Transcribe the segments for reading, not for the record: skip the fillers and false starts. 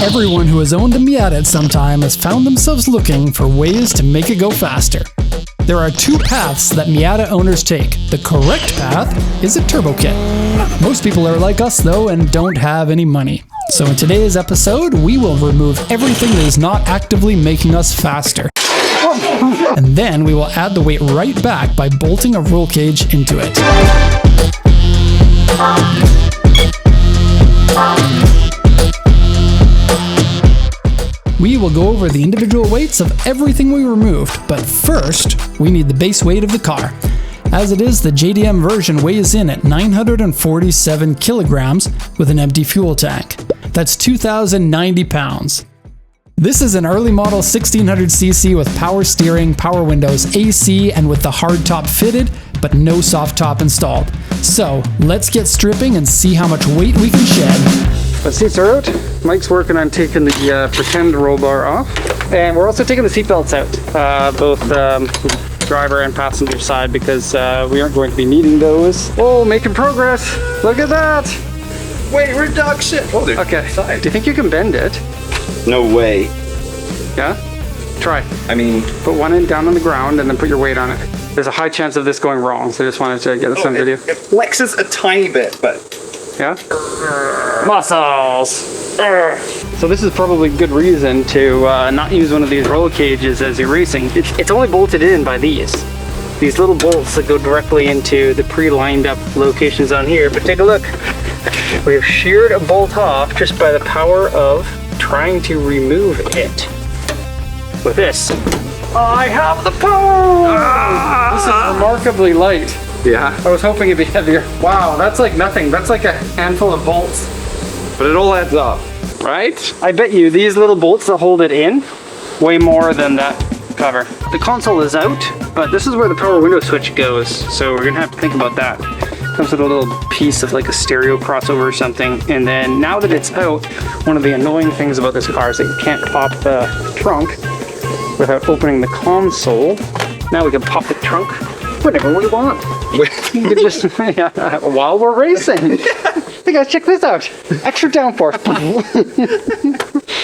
Everyone who has owned a Miata at some time has found themselves looking for ways to make it go faster. There are two paths that Miata owners take. The correct path is a turbo kit. Most people are like us though and don't have any money. So in today's episode, we will remove everything that is not actively making us faster. And then we will add the weight right back by bolting a roll cage into it. We will go over the individual weights of everything we removed, but first, we need the base weight of the car. As it is, the JDM version weighs in at 947 kilograms with an empty fuel tank. That's 2,090 pounds. This is an early model 1600cc with power steering, power windows, AC, and with the hard top fitted, but no soft top installed. So, let's get stripping and see how much weight we can shed. The seats are out. Mike's working on taking the pretend roll bar off. And we're also taking the seat belts out, both driver and passenger side, because we aren't going to be needing those. Oh, making progress. Look at that. Weight reduction. Oh, okay. Do you think you can bend it? No way. Yeah? Try. I mean, put one end down on the ground and then put your weight on it. There's a high chance of this going wrong, so I just wanted to get this on video. It flexes a tiny bit, but... Yeah? Muscles! So this is probably good reason to not use one of these roll cages as you're racing. It's only bolted in by these little bolts that go directly into the pre-lined up locations on here. But take a look. We have sheared a bolt off just by the power of trying to remove it. With this, I have the power! This is remarkably light. Yeah. I was hoping it'd be heavier. Wow, that's like nothing. That's like a handful of bolts. But it all adds up, right? I bet you these little bolts that hold it in way more than that cover. The console is out, but this is where the power window switch goes. So we're gonna have to think about that. Comes with a little piece of like a stereo crossover or something. And then now that it's out, one of the annoying things about this car is that you can't pop the trunk without opening the console. Now we can pop the trunk whenever we want. You can just, yeah, while we're racing. Hey guys, check this out. Extra downforce.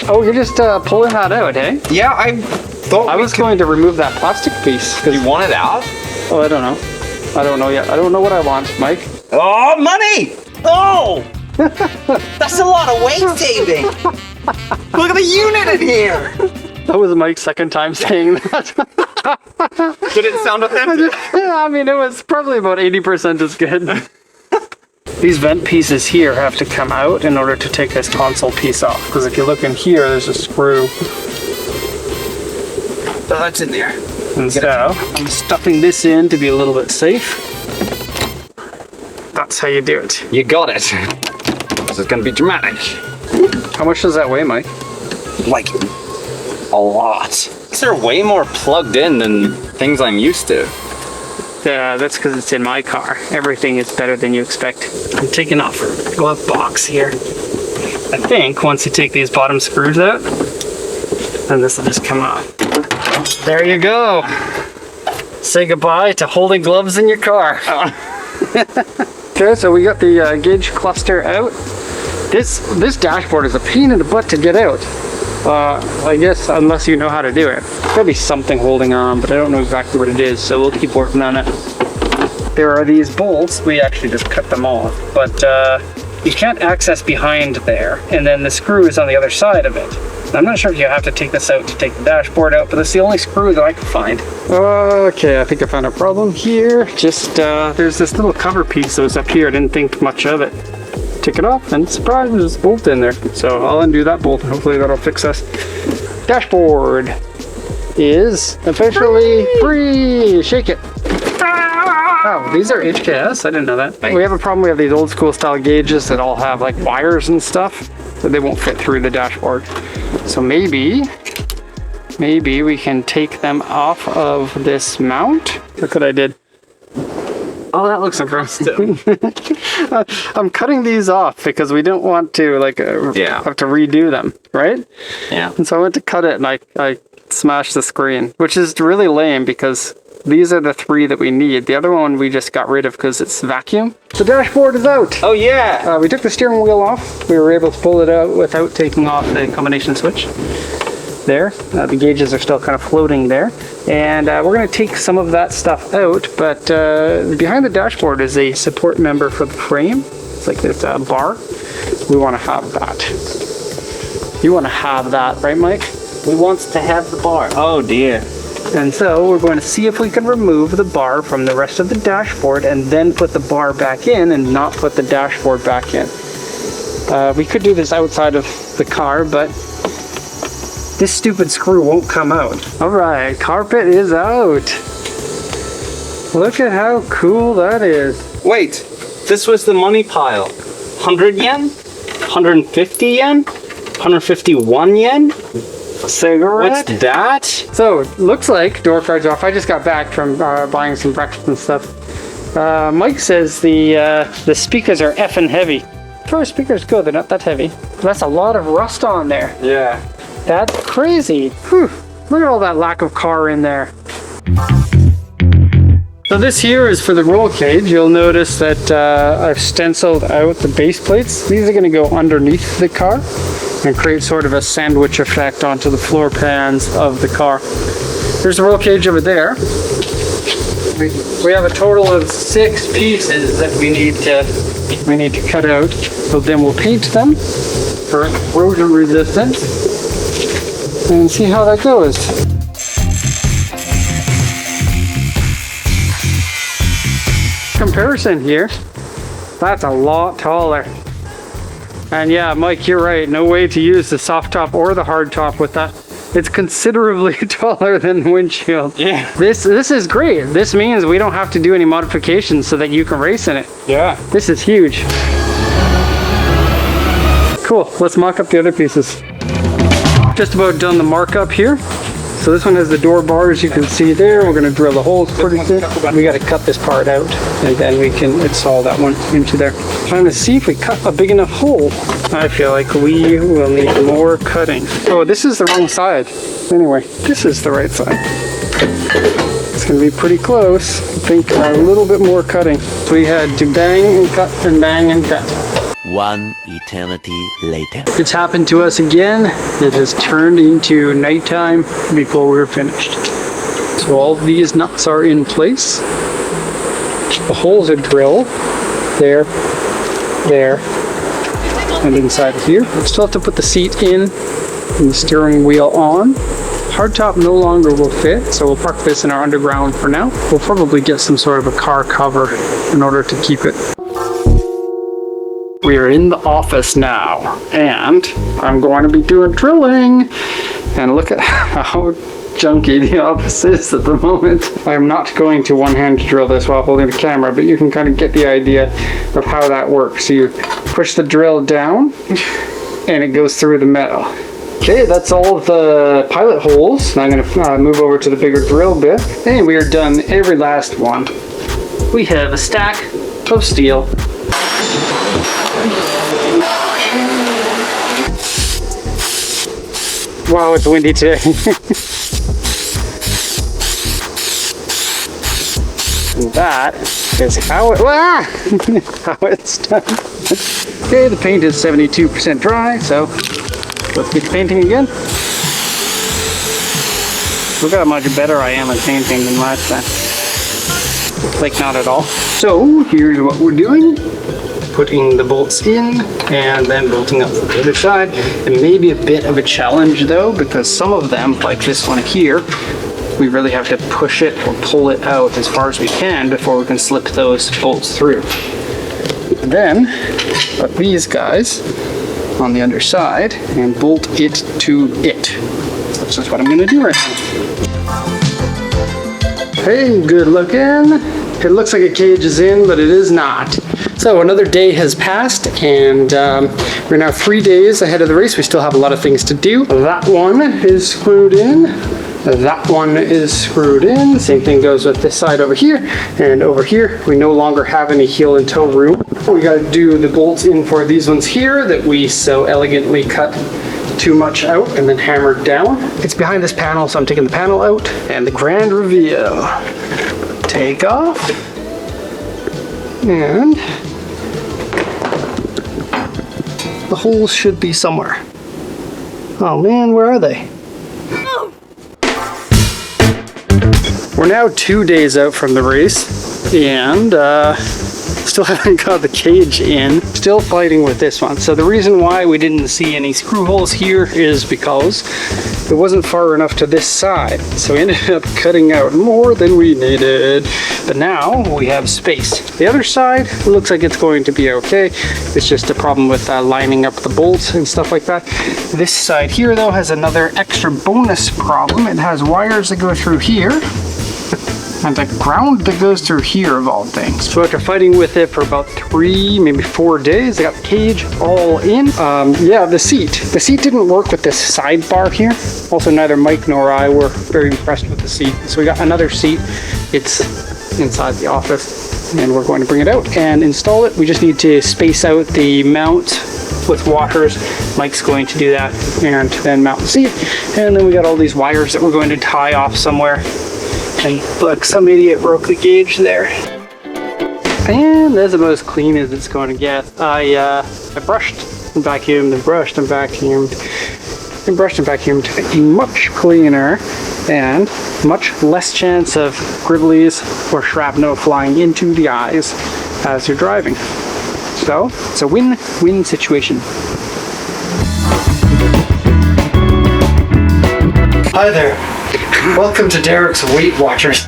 Oh, you're just pulling that out, eh? Yeah, I thought I was going to remove that plastic piece. You want it out? Oh, I don't know. I don't know yet. I don't know what I want, Mike. Oh, money! Oh! That's a lot of weight saving. Look at the unit in here. That was Mike's second time saying that. Did it sound authentic? I mean, it was probably about 80% as good. These vent pieces here have to come out in order to take this console piece off. Because if you look in here, there's a screw. Oh, that's in there. And so, I'm stuffing this in to be a little bit safe. That's how you do it. You got it. This is gonna be dramatic. How much does that weigh, Mike? Like, a lot. They're way more plugged in than things I'm used to. Yeah, that's because it's in my car. Everything is better than you expect. I'm taking off our glove box here. I think once you take these bottom screws out, then this will just come off. There you go. Say goodbye to holding gloves in your car. Okay, so we got the gauge cluster out. This dashboard is a pain in the butt to get out. I guess unless you know how to do it. There's gotta be something holding on, but I don't know exactly what it is, so we'll keep working on it. There are these bolts. We actually just cut them off, but you can't access behind there, and then the screw is on the other side of it. I'm not sure if you have to take this out to take the dashboard out, but that's the only screw that I can find. Okay, I think I found a problem here. Just, there's this little cover piece that was up here. I didn't think much of it. Take it off, and surprise, there's a bolt in there. So I'll undo that bolt, and hopefully that'll fix us. Dashboard is officially free. Shake it. Oh, these are HKS? I didn't know that. We have a problem. We have these old school style gauges that all have like wires and stuff, so they won't fit through the dashboard. So maybe we can take them off of this mount. Look what I did. Oh, that looks impressive. I'm cutting these off because we don't want to have to redo them, right? Yeah. And so I went to cut it and I smashed the screen, which is really lame because These are the 3 that we need. The other one we just got rid of because it's vacuum. The dashboard is out. Oh yeah. We took the steering wheel off. We were able to pull it out without taking off the combination switch. There, the gauges are still kind of floating there. And we're going to take some of that stuff out, but behind the dashboard is a support member for the frame. It's like this bar. We want to have that. You want to have that, right, Mike? We want to have the bar. Oh dear. And so we're going to see if we can remove the bar from the rest of the dashboard and then put the bar back in and not put the dashboard back in. We could do this outside of the car, but this stupid screw won't come out. All right, carpet is out. Look at how cool that is. Wait, this was the money pile. 100 yen? 150 yen? 151 yen? Cigarette? What's that? So, it looks like door card's off. I just got back from buying some breakfast and stuff. Mike says the speakers are effing heavy. As far as speakers go, they're not that heavy. That's a lot of rust on there. Yeah. That's crazy. Whew. Look at all that lack of car in there. So this here is for the roll cage. You'll notice that I've stenciled out the base plates. These are going to go underneath the car and create sort of a sandwich effect onto the floor pans of the car. There's the roll cage over there. We have a total of 6 pieces that we need to cut out. So then we'll paint them for corrosion resistance and see how that goes. Comparison here, that's a lot taller. And yeah, Mike, you're right. No way to use the soft top or the hard top with that. It's considerably taller than the windshield. Yeah. This is great. This means we don't have to do any modifications so that you can race in it. Yeah. This is huge. Cool. Let's mock up the other pieces. Just about done the markup here. So this one has the door bars you can see there. We're going to drill the holes pretty good. We got to cut this part out and then we can install that one into there. Trying to see if we cut a big enough hole. I feel like we will need more cutting. Oh, this is the wrong side. Anyway, this is the right side. It's going to be pretty close. I think a little bit more cutting. So we had to bang and cut and bang and cut. One eternity later. It's happened to us again. It has turned into nighttime before we're finished. So all of these nuts are in place. The holes are drilled. There, there, and inside here. We still have to put the seat in and the steering wheel on. Hardtop no longer will fit, so we'll park this in our underground for now. We'll probably get some sort of a car cover in order to keep it. We are in the office now, and I'm going to be doing drilling. And look at how junky the office is at the moment. I'm not going to one-hand drill this while holding the camera, but you can kind of get the idea of how that works. So you push the drill down, and it goes through the metal. Okay, that's all of the pilot holes. Now I'm going to move over to the bigger drill bit, and we are done every last one. We have a stack of steel. Wow, it's windy today. And that is how how it's done. Okay, the paint is 72% dry, so let's get painting again. Look how much better I am at painting than last time. Like, not at all. So, here's what we're doing. Putting the bolts in and then bolting up from the other side. It may be a bit of a challenge though, because some of them, like this one here, we really have to push it or pull it out as far as we can before we can slip those bolts through. And then put these guys on the underside and bolt it to it. That's just what I'm going to do right now. Hey, good looking. It looks like a cage is in, but it is not. So another day has passed, and we're now 3 days ahead of the race. We still have a lot of things to do. That one is screwed in. That one is screwed in. Same thing goes with this side over here. And over here, we no longer have any heel and toe room. We got to do the bolts in for these ones here that we so elegantly cut too much out and then hammered down. It's behind this panel, so I'm taking the panel out and the grand reveal. Take off. And the holes should be somewhere. Oh man, where are they? We're now 2 days out from the race, and still haven't got the cage in. Still fighting with this one. So the reason why we didn't see any screw holes here is because it wasn't far enough to this side. So we ended up cutting out more than we needed. But now we have space. The other side looks like it's going to be okay. It's just a problem with lining up the bolts and stuff like that. This side here though has another extra bonus problem. It has wires that go through here. And the ground that goes through here of all things. So after fighting with it for about 3, maybe 4 days, I got the cage all in. Yeah, the seat. The seat didn't work with this sidebar here. Also, neither Mike nor I were very impressed with the seat. So we got another seat. It's inside the office and we're going to bring it out and install it. We just need to space out the mount with washers. Mike's going to do that and then mount the seat. And then we got all these wires that we're going to tie off somewhere. And look, some idiot broke the gauge there. And that's about as clean as it's going to get. I brushed and vacuumed and brushed and vacuumed and brushed and vacuumed to make it much cleaner and much less chance of gribblies or shrapnel flying into the eyes as you're driving. So it's a win-win situation. Hi there. Welcome to Derek's Weight Watchers.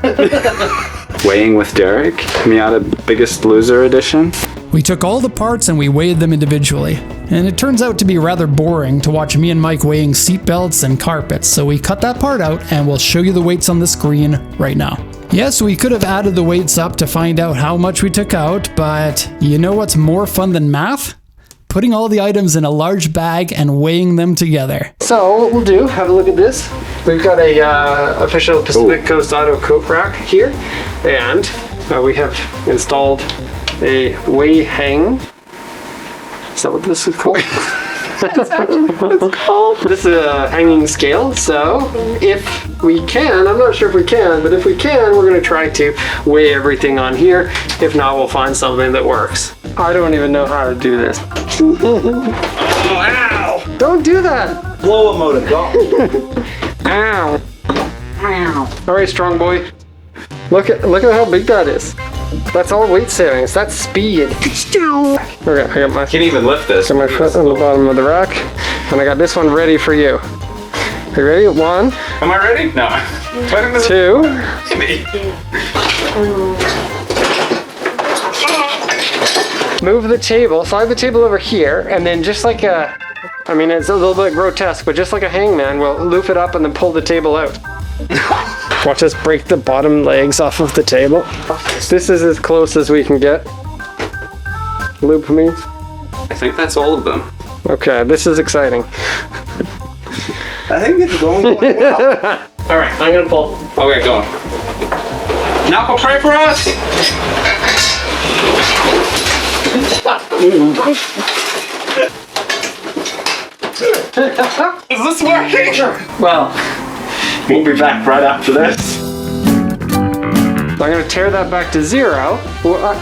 Weighing with Derek, Miata Biggest Loser Edition. We took all the parts and we weighed them individually. And it turns out to be rather boring to watch me and Mike weighing seatbelts and carpets, so we cut that part out and we'll show you the weights on the screen right now. Yes, we could have added the weights up to find out how much we took out, but you know what's more fun than math? Putting all the items in a large bag and weighing them together. So what we'll do, have a look at this. We've got a official Pacific Coast Auto coat rack here, and we have installed a weigh hang. Is that what this is called? That's actually what it's called. This is a hanging scale, so if we can, I'm not sure if we can, but if we can, we're going to try to weigh everything on here. If not, we'll find something that works. I don't even know how to do this. Oh, ow! Don't do that! Blow a motor, go. Ow! Ow! All right, strong boy. Look at how big that is. That's all weight savings. That's speed. Okay, I got my. Can't even lift this. Got my foot on the bottom of the rack, and I got this one ready for you. Are you ready? 1. Am I ready? No. 2. Move the table. Slide the table over here, and then just like a. I mean, it's a little bit grotesque, but just like a hangman, we'll loop it up and then pull the table out. Watch us break the bottom legs off of the table. This is as close as we can get. Loop me. I think that's all of them. Okay, this is exciting. I think it's going quite well. All right, I'm gonna pull. Okay, go on. Now pray for us! Is this working? Well, We'll be back right after this. I'm gonna tear that back to 0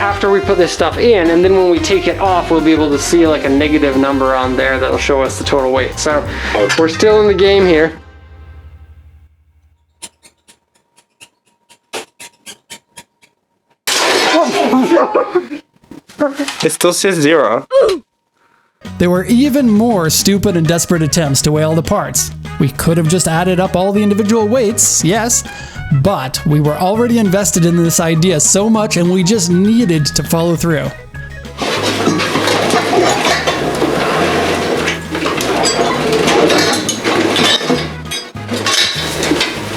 after we put this stuff in, and then when we take it off, we'll be able to see like a negative number on there that'll show us the total weight. So we're still in the game here. It still says 0. There were even more stupid and desperate attempts to weigh all the parts. We could have just added up all the individual weights, yes, but we were already invested in this idea so much and we just needed to follow through.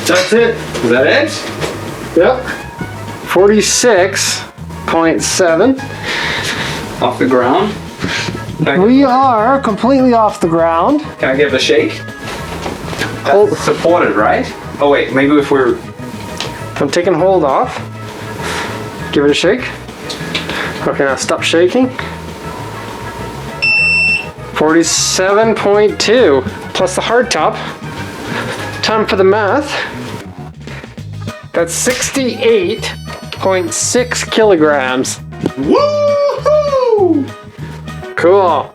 That's it. Is that it? Yep. 46.7. Off the ground? We are completely off the ground. Can I give it a shake? That's supported, right? Oh wait, maybe if we're... I'm taking hold off. Give it a shake. Okay, now stop shaking. 47.2 plus the hard top. Time for the math. That's 68.6 kilograms. Woohoo! Cool.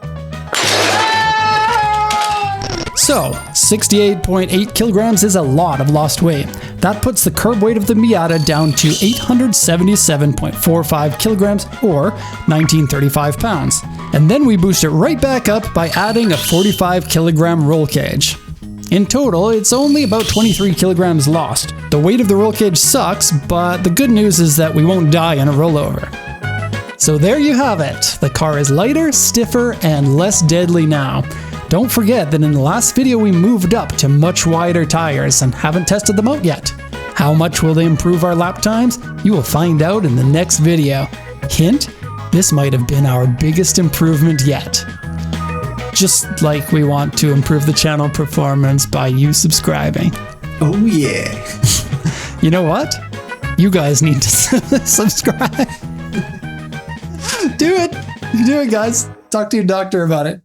So, 68.8 kilograms is a lot of lost weight. That puts the curb weight of the Miata down to 877.45 kilograms or 1935 pounds. And then we boost it right back up by adding a 45 kilogram roll cage. In total, it's only about 23 kilograms lost. The weight of the roll cage sucks, but the good news is that we won't die in a rollover. So there you have it. The car is lighter, stiffer, and less deadly now. Don't forget that in the last video we moved up to much wider tires and haven't tested them out yet. How much will they improve our lap times? You will find out in the next video. Hint, this might have been our biggest improvement yet. Just like we want to improve the channel performance by you subscribing. Oh yeah. You know what? You guys need to subscribe. Do it. Do it, guys. Talk to your doctor about it.